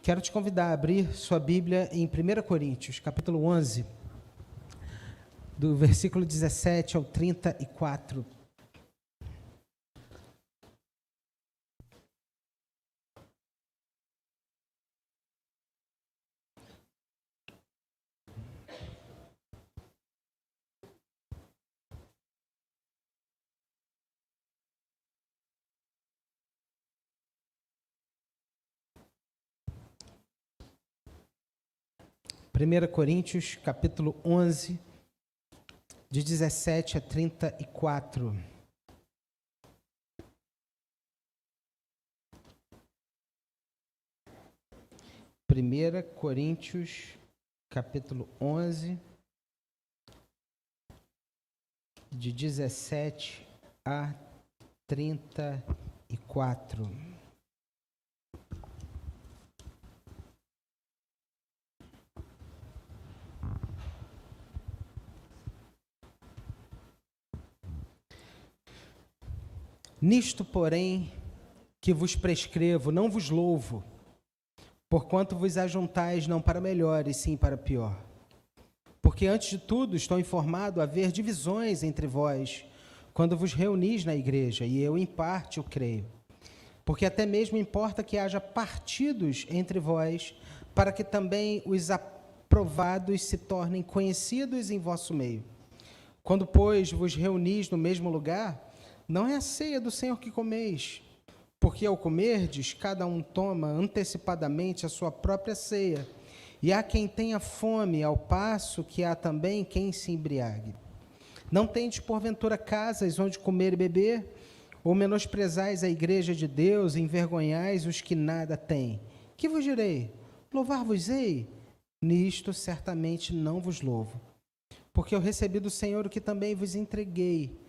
Quero te convidar a abrir sua Bíblia em 1 Coríntios, capítulo 11, do versículo 17 ao 34. Primeira Coríntios, capítulo 11, de 17 a 34. Primeira Coríntios, capítulo 11, de 17 a 34. Nisto, porém, que vos prescrevo, não vos louvo, porquanto vos ajuntais não para melhor, e sim para pior. Porque, antes de tudo, estou informado haver divisões entre vós, quando vos reunis na igreja, e eu, em parte, o creio. Porque até mesmo importa que haja partidos entre vós, para que também os aprovados se tornem conhecidos em vosso meio. Quando, pois, vos reunis no mesmo lugar, não é a ceia do Senhor que comeis, porque ao comerdes, cada um toma antecipadamente a sua própria ceia, e há quem tenha fome, ao passo que há também quem se embriague. Não tendes, porventura, casas onde comer e beber, ou menosprezais a igreja de Deus, e envergonhais os que nada têm? Que vos direi? Louvar-vos-ei? Nisto certamente não vos louvo, porque eu recebi do Senhor o que também vos entreguei,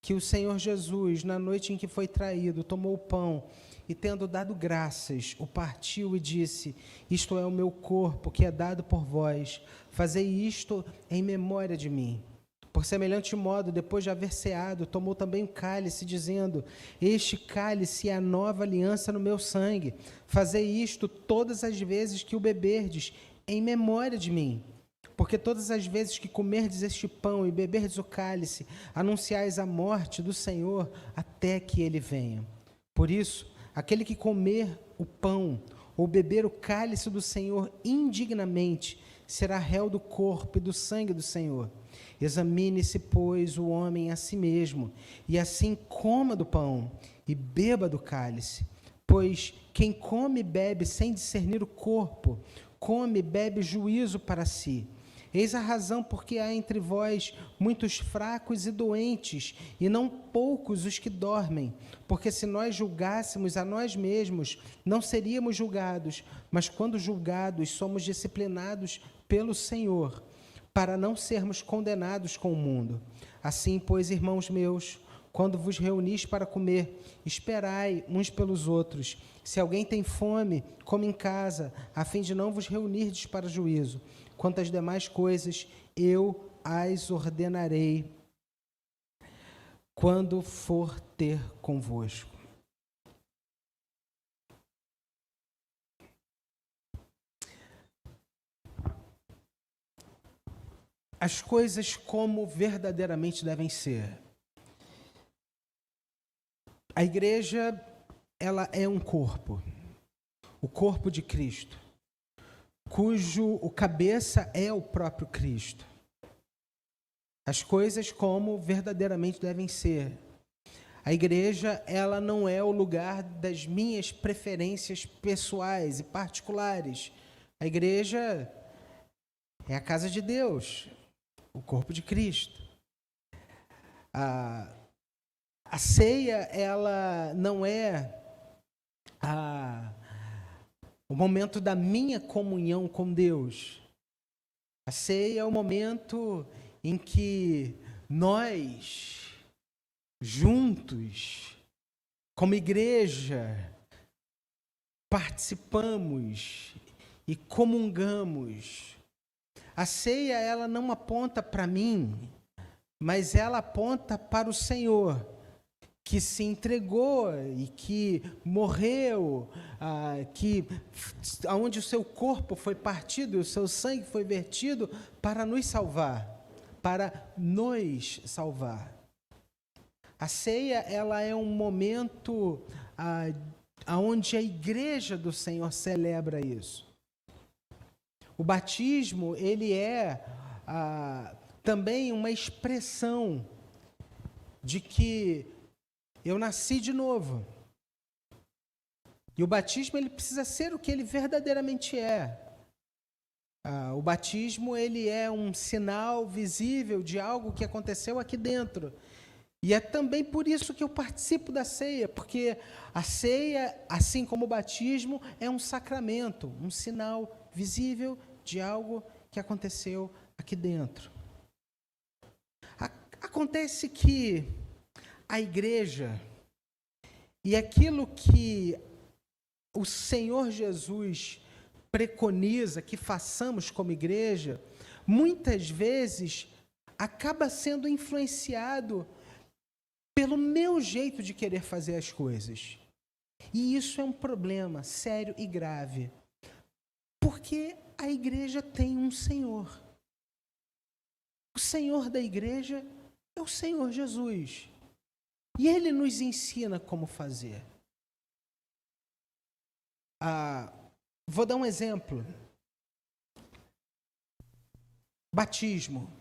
que o Senhor Jesus, na noite em que foi traído, tomou o pão e, tendo dado graças, o partiu e disse: isto é o meu corpo, que é dado por vós. Fazei isto em memória de mim. Por semelhante modo, depois de haver ceado, tomou também o cálice, dizendo: este cálice é a nova aliança no meu sangue. Fazei isto todas as vezes que o beberdes, em memória de mim. Porque todas as vezes que comerdes este pão e beberdes o cálice, anunciais a morte do Senhor até que ele venha. Por isso, aquele que comer o pão ou beber o cálice do Senhor indignamente, será réu do corpo e do sangue do Senhor. Examine-se, pois, o homem a si mesmo, e assim coma do pão e beba do cálice. Pois quem come e bebe sem discernir o corpo, come e bebe juízo para si. Eis a razão porque há entre vós muitos fracos e doentes, e não poucos os que dormem. Porque se nós julgássemos a nós mesmos, não seríamos julgados, mas quando julgados, somos disciplinados pelo Senhor, para não sermos condenados com o mundo. Assim, pois, irmãos meus, quando vos reunis para comer, esperai uns pelos outros. Se alguém tem fome, come em casa, a fim de não vos reunirdes para juízo. Quanto às demais coisas, eu as ordenarei quando for ter convosco. As coisas como verdadeiramente devem ser. A igreja, ela é um corpo, o corpo de Cristo, cujo o cabeça é o próprio Cristo. As coisas como verdadeiramente devem ser. A igreja, ela não é o lugar das minhas preferências pessoais e particulares. A igreja é a casa de Deus, o corpo de Cristo. A ceia, ela não é o momento da minha comunhão com Deus. A ceia é o momento em que nós, juntos, como igreja, participamos e comungamos. A ceia, ela não aponta para mim, mas ela aponta para o Senhor. que se entregou e que morreu, onde o seu corpo foi partido e o seu sangue foi vertido para nos salvar, para nos salvar. A ceia, ela é um momento onde a igreja do Senhor celebra isso. O batismo, ele é também uma expressão de que eu nasci de novo. E o batismo, ele precisa ser o que ele verdadeiramente é. O batismo, ele é um sinal visível de algo que aconteceu aqui dentro. E é também por isso que eu participo da ceia, porque a ceia, assim como o batismo, é um sacramento, um sinal visível de algo que aconteceu aqui dentro. Acontece que a igreja e aquilo que o Senhor Jesus preconiza que façamos como igreja, muitas vezes acaba sendo influenciado pelo meu jeito de querer fazer as coisas. E isso é um problema sério e grave, porque a igreja tem um Senhor. O Senhor da igreja é o Senhor Jesus. E Ele nos ensina como fazer. Vou dar um exemplo. Batismo.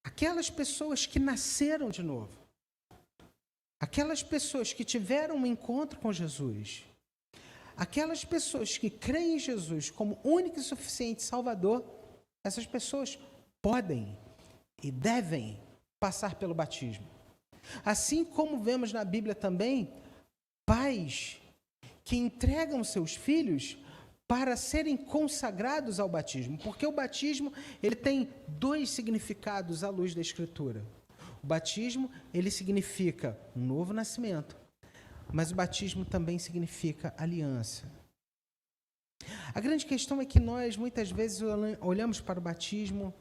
Aquelas pessoas que nasceram de novo. Aquelas pessoas que tiveram um encontro com Jesus. Aquelas pessoas que creem em Jesus como único e suficiente Salvador, essas pessoas podem e devem passar pelo batismo. Assim como vemos na Bíblia também, pais que entregam seus filhos para serem consagrados ao batismo, porque o batismo, ele tem dois significados à luz da Escritura. O batismo, ele significa um novo nascimento, mas o batismo também significa aliança. A grande questão é que nós, muitas vezes, olhamos para o batismo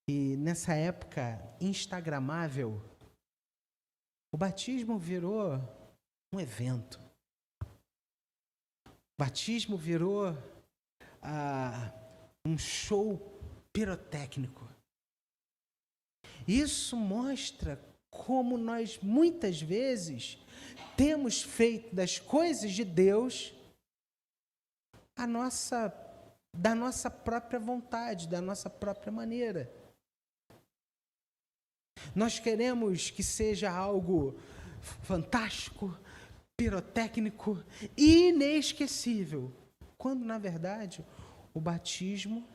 e, nessa época instagramável, o batismo virou um evento. O batismo virou um show pirotécnico. Isso mostra como nós, muitas vezes, temos feito das coisas de Deus da nossa própria vontade, da nossa própria maneira. Nós queremos que seja algo fantástico, pirotécnico, inesquecível, quando, na verdade, o batismo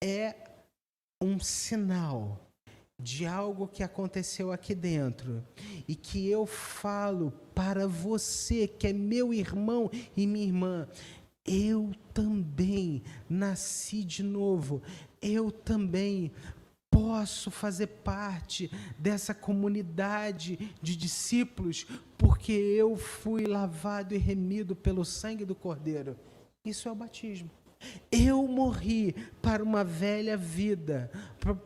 é um sinal de algo que aconteceu aqui dentro e que eu falo para você, que é meu irmão e minha irmã, eu também nasci de novo, eu também posso fazer parte dessa comunidade de discípulos, porque eu fui lavado e remido pelo sangue do Cordeiro. Isso é o batismo. Eu morri para uma velha vida,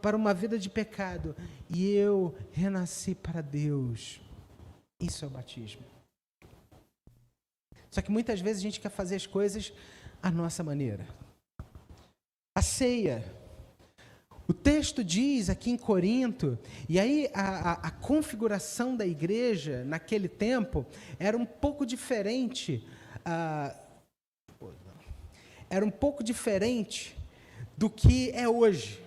para uma vida de pecado, e eu renasci para Deus. Isso é o batismo. Só que muitas vezes a gente quer fazer as coisas à nossa maneira. A ceia. O texto diz aqui em Corinto, e aí a configuração da igreja naquele tempo era um pouco diferente, do que é hoje.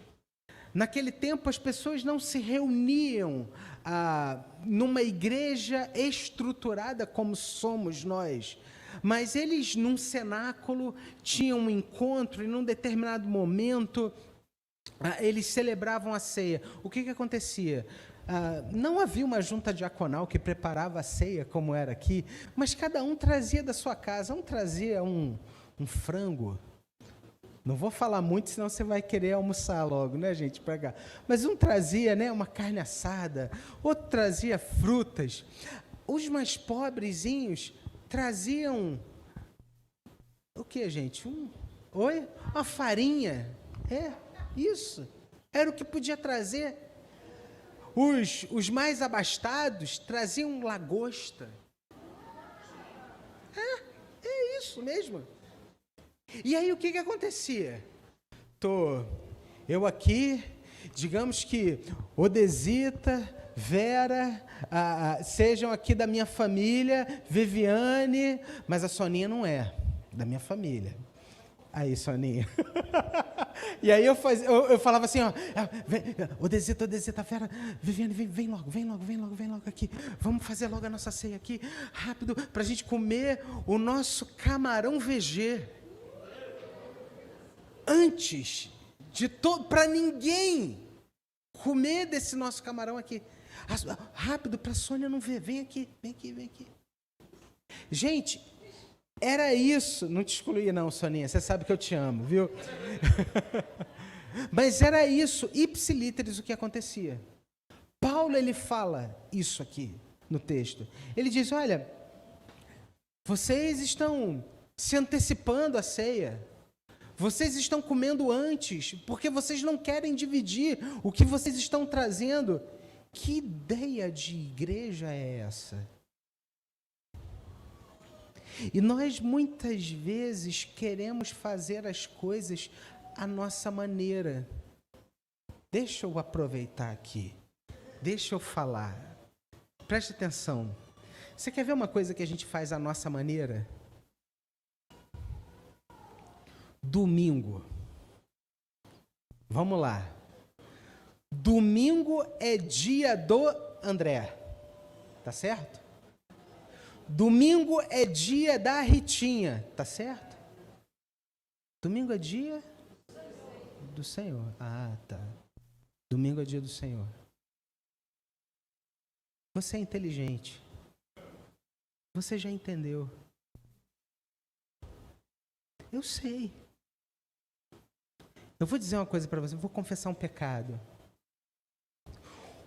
Naquele tempo as pessoas não se reuniam numa igreja estruturada como somos nós, mas eles num cenáculo tinham um encontro e num determinado momento eles celebravam a ceia. O que acontecia? Não havia uma junta diaconal que preparava a ceia como era aqui, mas cada um trazia da sua casa. Um trazia um frango. Não vou falar muito, senão você vai querer almoçar logo, né, gente, para cá. Mas um trazia, né, uma carne assada, outro trazia frutas. Os mais pobrezinhos traziam o que, gente? Uma farinha. Isso. Era o que podia trazer. os mais abastados traziam lagosta. É isso mesmo. E aí o que acontecia? Eu aqui, digamos que Odesita, Vera, sejam aqui da minha família, Viviane, mas a Soninha não é da minha família. Aí, Soninha. E aí eu falava assim, ó, Odesita, Vera, Viviane, vem logo aqui. Vamos fazer logo a nossa ceia aqui, rápido, para a gente comer o nosso camarão VG. Antes de para ninguém comer desse nosso camarão aqui. Rápido, para a Sônia não ver. Vem aqui. Gente, era isso. Não te excluí não, Soninha. Você sabe que eu te amo, viu? Mas era isso, ipsilíteres, o que acontecia. Paulo, ele fala isso aqui no texto. Ele diz, olha, vocês estão se antecipando à ceia. Vocês estão comendo antes, porque vocês não querem dividir o que vocês estão trazendo. Que ideia de igreja é essa? E nós muitas vezes queremos fazer as coisas à nossa maneira. Deixa eu aproveitar aqui. Deixa eu falar. Preste atenção. Você quer ver uma coisa que a gente faz à nossa maneira? Domingo. Vamos lá. Domingo é dia do André. Tá certo? Domingo é dia da Ritinha. Tá certo? Domingo é dia do Senhor. Ah, tá. Domingo é dia do Senhor. Você é inteligente. Você já entendeu. Eu sei. Eu vou dizer uma coisa para você, vou confessar um pecado.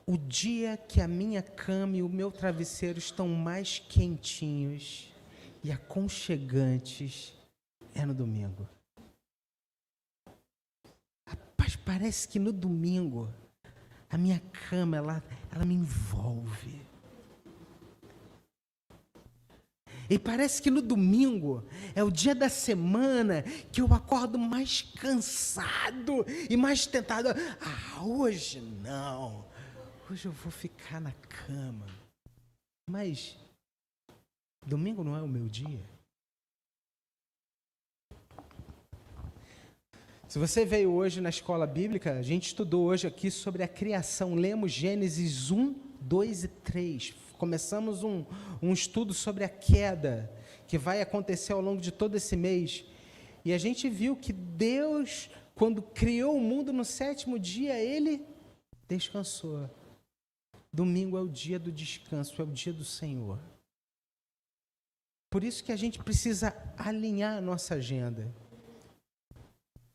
O dia que a minha cama e o meu travesseiro estão mais quentinhos e aconchegantes é no domingo. Rapaz, parece que no domingo a minha cama, ela me envolve. E parece que no domingo é o dia da semana que eu acordo mais cansado e mais tentado. Hoje não. Hoje eu vou ficar na cama. Mas domingo não é o meu dia. Se você veio hoje na escola bíblica, a gente estudou hoje aqui sobre a criação. Lemos Gênesis 1, 2 e 3. Começamos um estudo sobre a queda, que vai acontecer ao longo de todo esse mês. E a gente viu que Deus, quando criou o mundo no 7º dia, Ele descansou. Domingo é o dia do descanso, é o dia do Senhor. Por isso que a gente precisa alinhar a nossa agenda.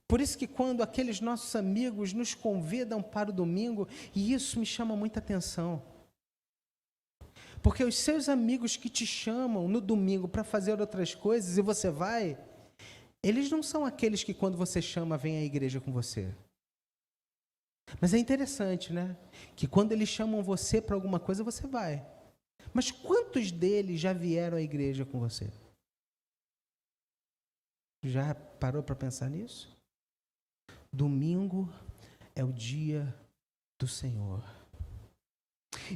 Por isso que quando aqueles nossos amigos nos convidam para o domingo, e isso me chama muita atenção. Porque os seus amigos que te chamam no domingo para fazer outras coisas e você vai, eles não são aqueles que quando você chama, vêm à igreja com você. Mas é interessante, né? Que quando eles chamam você para alguma coisa, você vai. Mas quantos deles já vieram à igreja com você? Já parou para pensar nisso? Domingo é o dia do Senhor.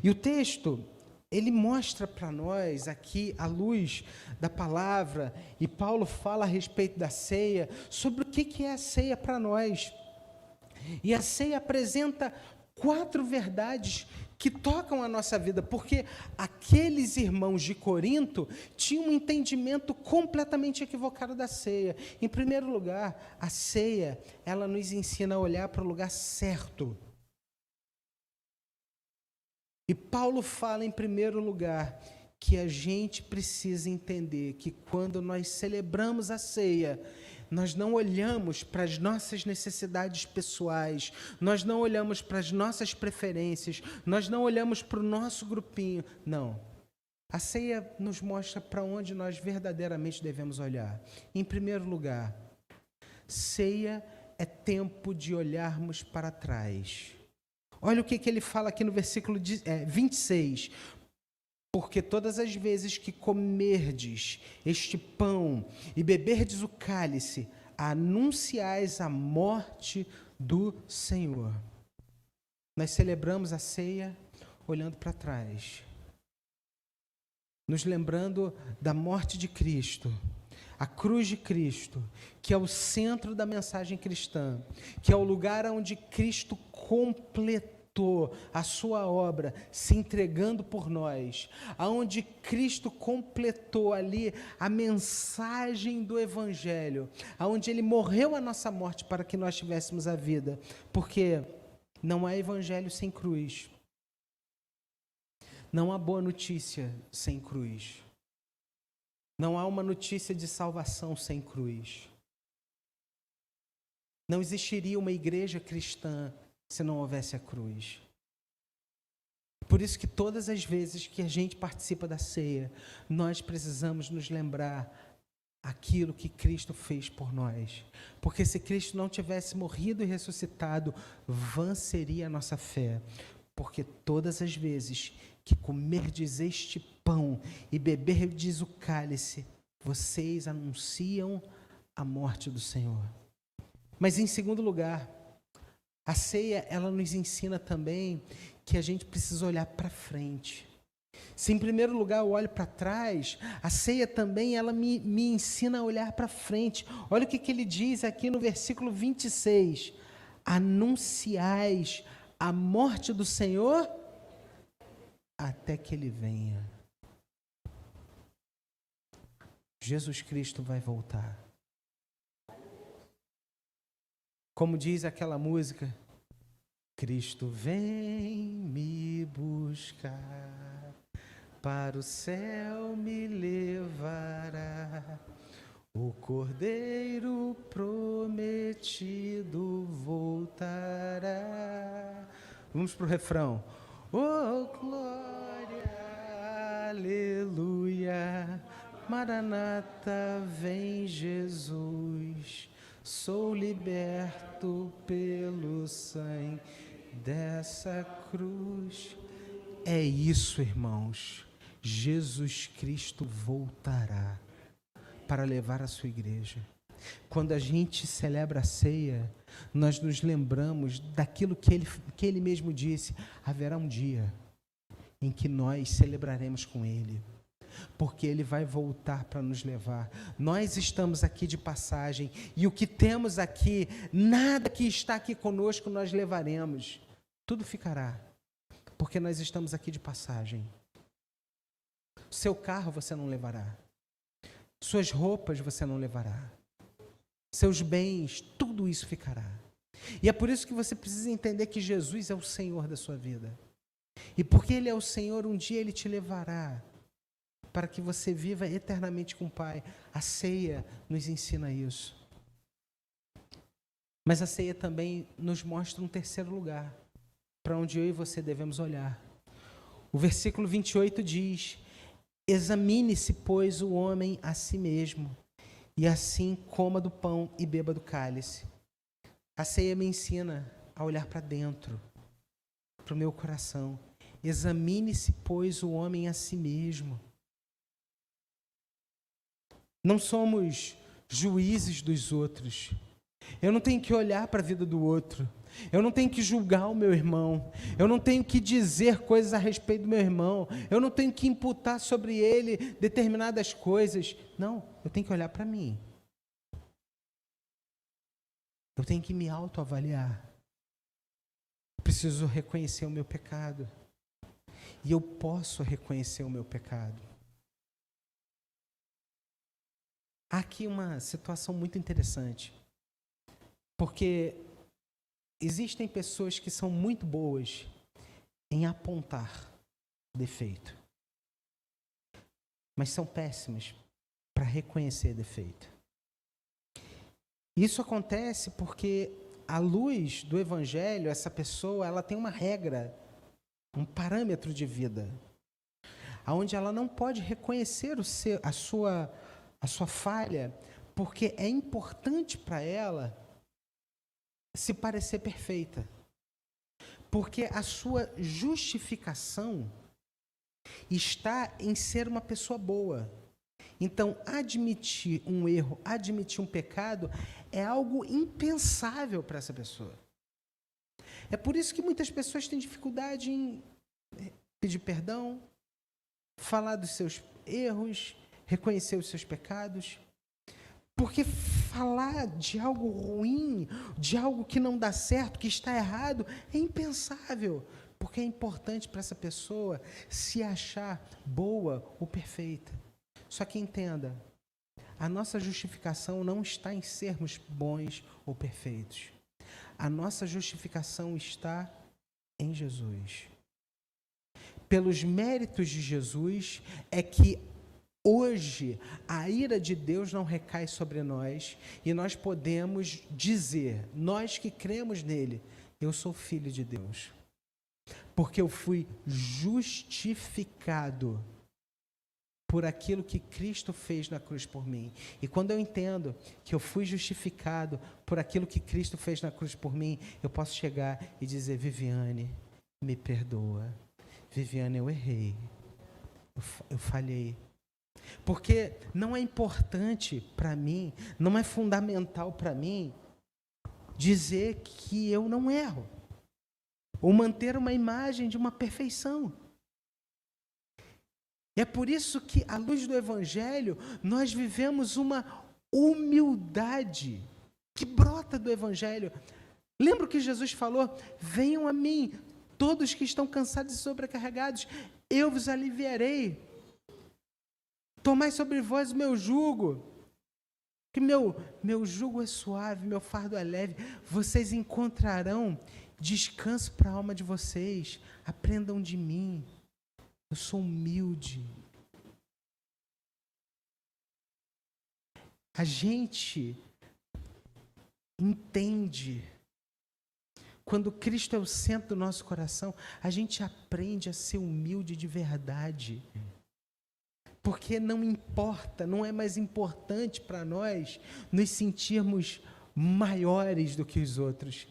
E o texto, ele mostra para nós aqui, à luz da palavra, e Paulo fala a respeito da ceia, sobre o que é a ceia para nós. E a ceia apresenta 4 verdades que tocam a nossa vida, porque aqueles irmãos de Corinto tinham um entendimento completamente equivocado da ceia. Em primeiro lugar, a ceia, ela nos ensina a olhar para o lugar certo. E Paulo fala, em primeiro lugar, que a gente precisa entender que quando nós celebramos a ceia, nós não olhamos para as nossas necessidades pessoais, nós não olhamos para as nossas preferências, nós não olhamos para o nosso grupinho. Não. A ceia nos mostra para onde nós verdadeiramente devemos olhar. Em primeiro lugar, ceia é tempo de olharmos para trás. Olha o que ele fala aqui no versículo 26. Porque todas as vezes que comerdes este pão e beberdes o cálice, anunciais a morte do Senhor. Nós celebramos a ceia olhando para trás, nos lembrando da morte de Cristo, a cruz de Cristo, que é o centro da mensagem cristã, que é o lugar onde Cristo completou a sua obra, se entregando por nós, aonde Cristo completou ali a mensagem do Evangelho, aonde Ele morreu a nossa morte para que nós tivéssemos a vida, porque não há Evangelho sem cruz, não há boa notícia sem cruz, não há uma notícia de salvação sem cruz, não existiria uma igreja cristã se não houvesse a cruz. Por isso que todas as vezes que a gente participa da ceia, nós precisamos nos lembrar aquilo que Cristo fez por nós. Porque se Cristo não tivesse morrido e ressuscitado, vã seria a nossa fé. Porque todas as vezes que comerdes este pão e beberdes o cálice, vocês anunciam a morte do Senhor. Mas em segundo lugar, a ceia, ela nos ensina também que a gente precisa olhar para frente. Se em primeiro lugar eu olho para trás, a ceia também, ela me ensina a olhar para frente. Olha o que ele diz aqui no versículo 26. Anunciais a morte do Senhor até que Ele venha. Jesus Cristo vai voltar. Como diz aquela música, Cristo vem me buscar, para o céu me levará, o Cordeiro prometido voltará. Vamos para o refrão. Oh, glória, aleluia, Maranata, vem Jesus. Sou liberto pelo sangue dessa cruz. É isso, irmãos. Jesus Cristo voltará para levar a sua igreja. Quando a gente celebra a ceia, nós nos lembramos daquilo que ele mesmo disse. Haverá um dia em que nós celebraremos com Ele, porque Ele vai voltar para nos levar. Nós estamos aqui de passagem, e o que temos aqui, nada que está aqui conosco nós levaremos, tudo ficará, porque nós estamos aqui de passagem. Seu carro você não levará, suas roupas você não levará, seus bens, tudo isso ficará. E é por isso que você precisa entender que Jesus é o Senhor da sua vida, e porque Ele é o Senhor, um dia Ele te levará para que você viva eternamente com o Pai. A ceia nos ensina isso. Mas a ceia também nos mostra um terceiro lugar, para onde eu e você devemos olhar. O versículo 28 diz: examine-se, pois, o homem a si mesmo, e assim coma do pão e beba do cálice. A ceia me ensina a olhar para dentro, para o meu coração. Examine-se, pois, o homem a si mesmo. Não somos juízes dos outros. Eu não tenho que olhar para a vida do outro. Eu não tenho que julgar o meu irmão. Eu não tenho que dizer coisas a respeito do meu irmão. Eu não tenho que imputar sobre ele determinadas coisas. Não, eu tenho que olhar para mim. Eu tenho que me autoavaliar. Eu preciso reconhecer o meu pecado. E eu posso reconhecer o meu pecado. Há aqui uma situação muito interessante, porque existem pessoas que são muito boas em apontar defeito, mas são péssimas para reconhecer defeito. Isso acontece porque, à luz do Evangelho, essa pessoa ela tem uma regra, um parâmetro de vida, onde ela não pode reconhecer a sua falha, porque é importante para ela se parecer perfeita. Porque a sua justificação está em ser uma pessoa boa. Então, admitir um erro, admitir um pecado, é algo impensável para essa pessoa. É por isso que muitas pessoas têm dificuldade em pedir perdão, falar dos seus erros, reconhecer os seus pecados. Porque falar de algo ruim, de algo que não dá certo, que está errado, é impensável. Porque é importante para essa pessoa se achar boa ou perfeita. Só que entenda, a nossa justificação não está em sermos bons ou perfeitos. A nossa justificação está em Jesus. Pelos méritos de Jesus é que hoje a ira de Deus não recai sobre nós e nós podemos dizer, nós que cremos nele, eu sou filho de Deus. Porque eu fui justificado por aquilo que Cristo fez na cruz por mim. E quando eu entendo que eu fui justificado por aquilo que Cristo fez na cruz por mim, eu posso chegar e dizer, Viviane, me perdoa. Viviane, eu errei. Eu falhei. Porque não é importante para mim, não é fundamental para mim dizer que eu não erro. Ou manter uma imagem de uma perfeição. É por isso que, à luz do Evangelho, nós vivemos uma humildade que brota do Evangelho. Lembra o que Jesus falou? Venham a mim, todos que estão cansados e sobrecarregados, eu vos aliviarei. Tomai sobre vós o meu jugo, que meu jugo é suave, meu fardo é leve. Vocês encontrarão descanso para a alma de vocês. Aprendam de mim. Eu sou humilde. A gente entende. Quando Cristo é o centro do nosso coração, a gente aprende a ser humilde de verdade. Porque não importa, não é mais importante para nós nos sentirmos maiores do que os outros.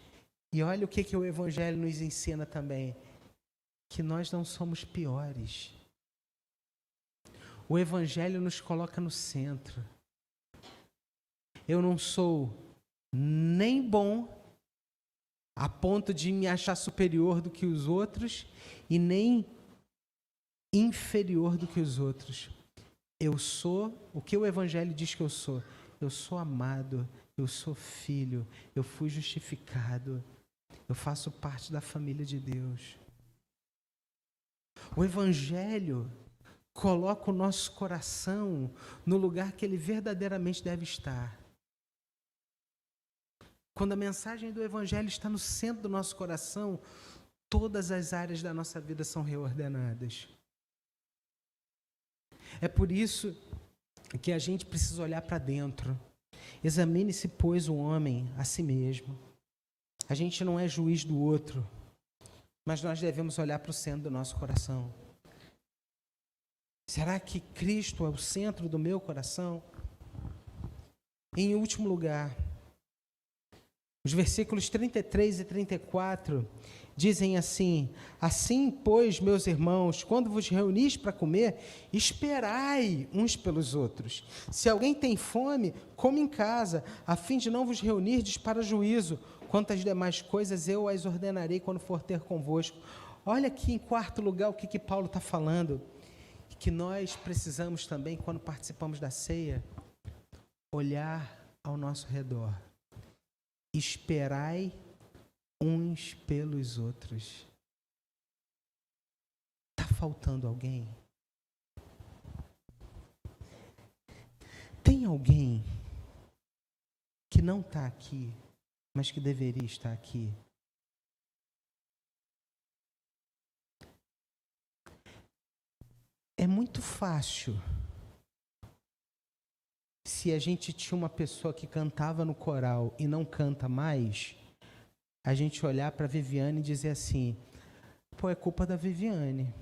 E olha o que o Evangelho nos ensina também. Que nós não somos piores. O Evangelho nos coloca no centro. Eu não sou nem bom a ponto de me achar superior do que os outros e nem inferior do que os outros. Eu sou o que o Evangelho diz que eu sou. Eu sou amado, eu sou filho, eu fui justificado, eu faço parte da família de Deus. O Evangelho coloca o nosso coração no lugar que ele verdadeiramente deve estar. Quando a mensagem do Evangelho está no centro do nosso coração, todas as áreas da nossa vida são reordenadas. É por isso que a gente precisa olhar para dentro. Examine-se, pois, o homem a si mesmo. A gente não é juiz do outro, mas nós devemos olhar para o centro do nosso coração. Será que Cristo é o centro do meu coração? Em último lugar, os versículos 33 e 34 dizem assim: assim, pois, meus irmãos, quando vos reunis para comer, esperai uns pelos outros. Se alguém tem fome, come em casa, a fim de não vos reunirdes para juízo. Quanto às demais coisas, eu as ordenarei quando for ter convosco. Olha aqui, em quarto lugar, o que Paulo está falando. Que nós precisamos também, quando participamos da ceia, olhar ao nosso redor. Esperai uns pelos outros. Está faltando alguém? Tem alguém que não está aqui, mas que deveria estar aqui? É muito fácil, se a gente tinha uma pessoa que cantava no coral e não canta mais, a gente olhar para a Viviane e dizer assim, pô, é culpa da Viviane,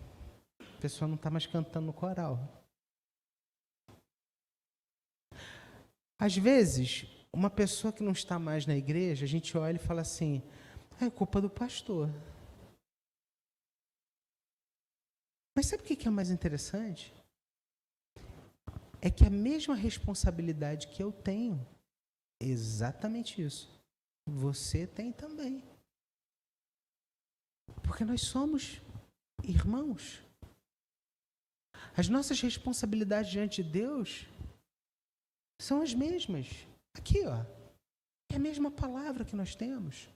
a pessoa não está mais cantando no coral. Às vezes, uma pessoa que não está mais na igreja, a gente olha e fala assim, é culpa do pastor. Mas sabe o que é mais interessante? É que a mesma responsabilidade que eu tenho, exatamente isso, você tem também. Porque nós somos irmãos. As nossas responsabilidades diante de Deus são as mesmas. Aqui, ó, é a mesma palavra que nós temos.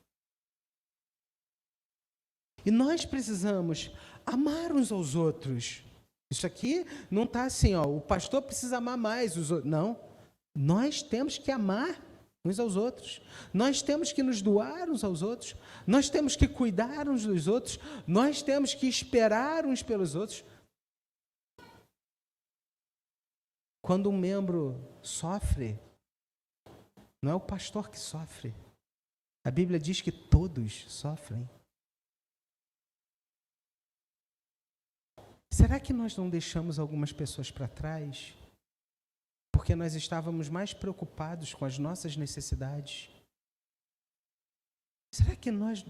E nós precisamos amar uns aos outros. Isso aqui não está assim, ó, o pastor precisa amar mais os outros. Não, nós temos que amar uns aos outros. Nós temos que nos doar uns aos outros. Nós temos que cuidar uns dos outros. Nós temos que esperar uns pelos outros. Quando um membro sofre, não é o pastor que sofre. A Bíblia diz que todos sofrem. Será que nós não deixamos algumas pessoas para trás? Porque nós estávamos mais preocupados com as nossas necessidades? Será que nós...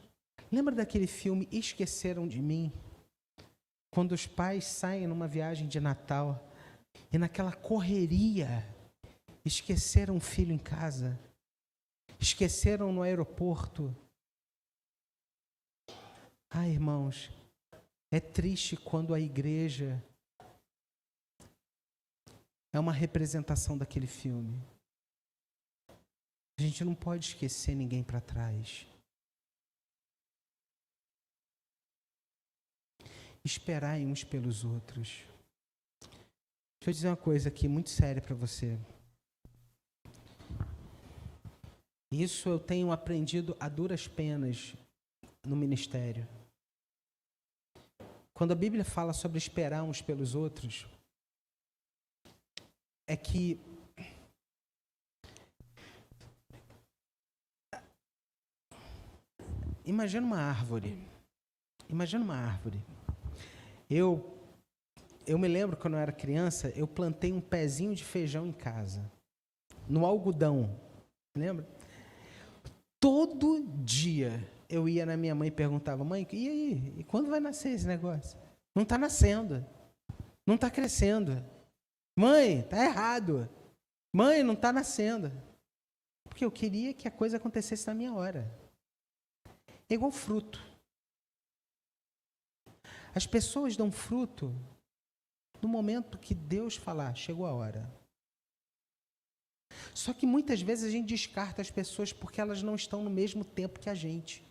Lembra daquele filme Esqueceram de Mim? Quando os pais saem numa viagem de Natal e naquela correria esqueceram o filho em casa, esqueceram no aeroporto. Ah, irmãos, é triste quando a igreja é uma representação daquele filme. A gente não pode esquecer ninguém para trás. Esperai uns pelos outros. Deixa eu dizer uma coisa aqui muito séria para você. Isso eu tenho aprendido a duras penas no ministério. Quando a Bíblia fala sobre esperar uns pelos outros, é que imagina uma árvore. Eu me lembro quando eu era criança, eu plantei um pezinho de feijão em casa, no algodão. Lembra? Todo dia eu ia na minha mãe e perguntava: mãe, e aí? E quando vai nascer esse negócio? Não está nascendo. Não está crescendo. Mãe, está errado. Mãe, não está nascendo. Porque eu queria que a coisa acontecesse na minha hora. É igual fruto. As pessoas dão fruto no momento que Deus falar, chegou a hora. Só que muitas vezes a gente descarta as pessoas porque elas não estão no mesmo tempo que a gente.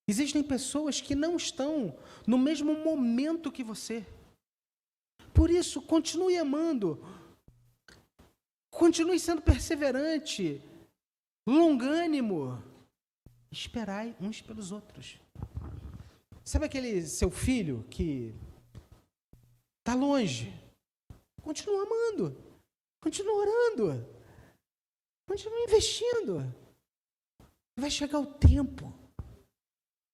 Existem pessoas que não estão no mesmo momento que você. Por isso, continue amando. Continue sendo perseverante, longânimo. Esperai uns pelos outros. Sabe aquele seu filho que está longe? Continua amando. Continua orando. Continua investindo. Vai chegar o tempo.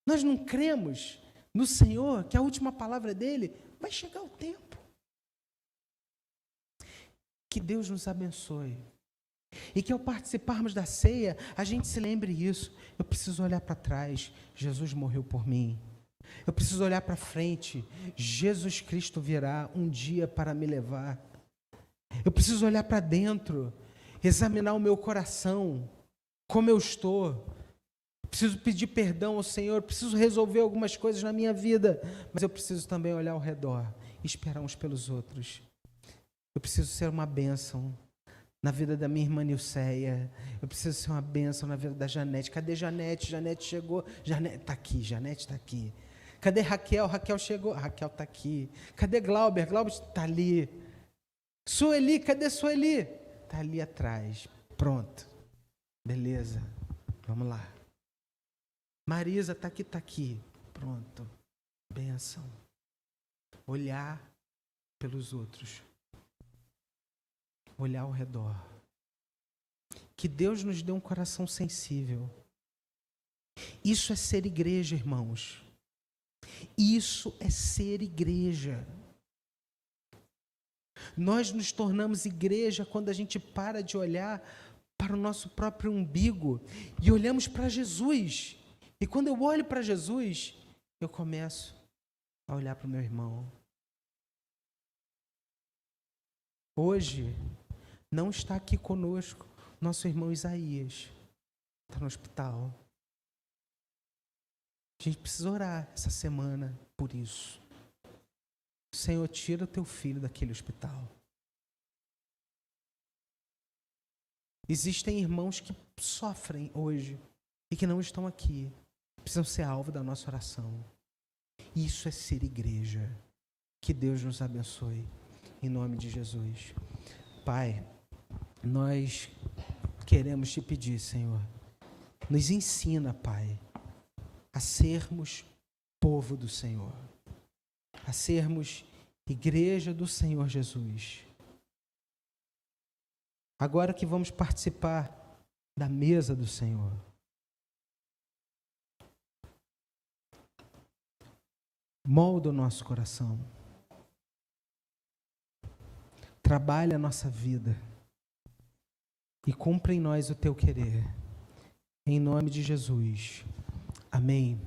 Nós não cremos no Senhor, que a última palavra dele, vai chegar o tempo. Que Deus nos abençoe. E que ao participarmos da ceia, a gente se lembre isso. Eu preciso olhar para trás, Jesus morreu por mim. Eu preciso olhar para frente, Jesus Cristo virá um dia para me levar. Eu preciso olhar para dentro, examinar o meu coração, como eu estou. Preciso pedir perdão ao Senhor, preciso resolver algumas coisas na minha vida, mas eu preciso também olhar ao redor e esperar uns pelos outros. Eu preciso ser uma bênção na vida da minha irmã Nilceia. Eu preciso ser uma bênção na vida da Janete. Cadê Janete? Janete chegou. Janete está aqui, Janete está aqui. Cadê Raquel? Raquel chegou. Raquel está aqui. Cadê Glauber? Glauber está ali. Sueli, cadê Sueli? Está ali atrás. Pronto. Beleza. Vamos lá. Marisa está aqui, está aqui. Pronto. Bênção. Olhar pelos outros. Olhar ao redor. Que Deus nos dê um coração sensível. Isso é ser igreja, irmãos. Isso é ser igreja. Nós nos tornamos igreja quando a gente para de olhar para o nosso próprio umbigo e olhamos para Jesus. E quando eu olho para Jesus, eu começo a olhar para o meu irmão. Hoje, não está aqui conosco nosso irmão Isaías, está no hospital. A gente precisa orar essa semana por isso. Senhor, tira o teu filho daquele hospital. Existem irmãos que sofrem hoje e que não estão aqui. Precisam ser alvo da nossa oração. Isso é ser igreja. Que Deus nos abençoe. Em nome de Jesus. Pai, nós queremos te pedir, Senhor, nos ensina, Pai, a sermos povo do Senhor, a sermos igreja do Senhor Jesus. Agora que vamos participar da mesa do Senhor, molda o nosso coração, trabalha a nossa vida e cumpre em nós o teu querer. Em nome de Jesus. Amém.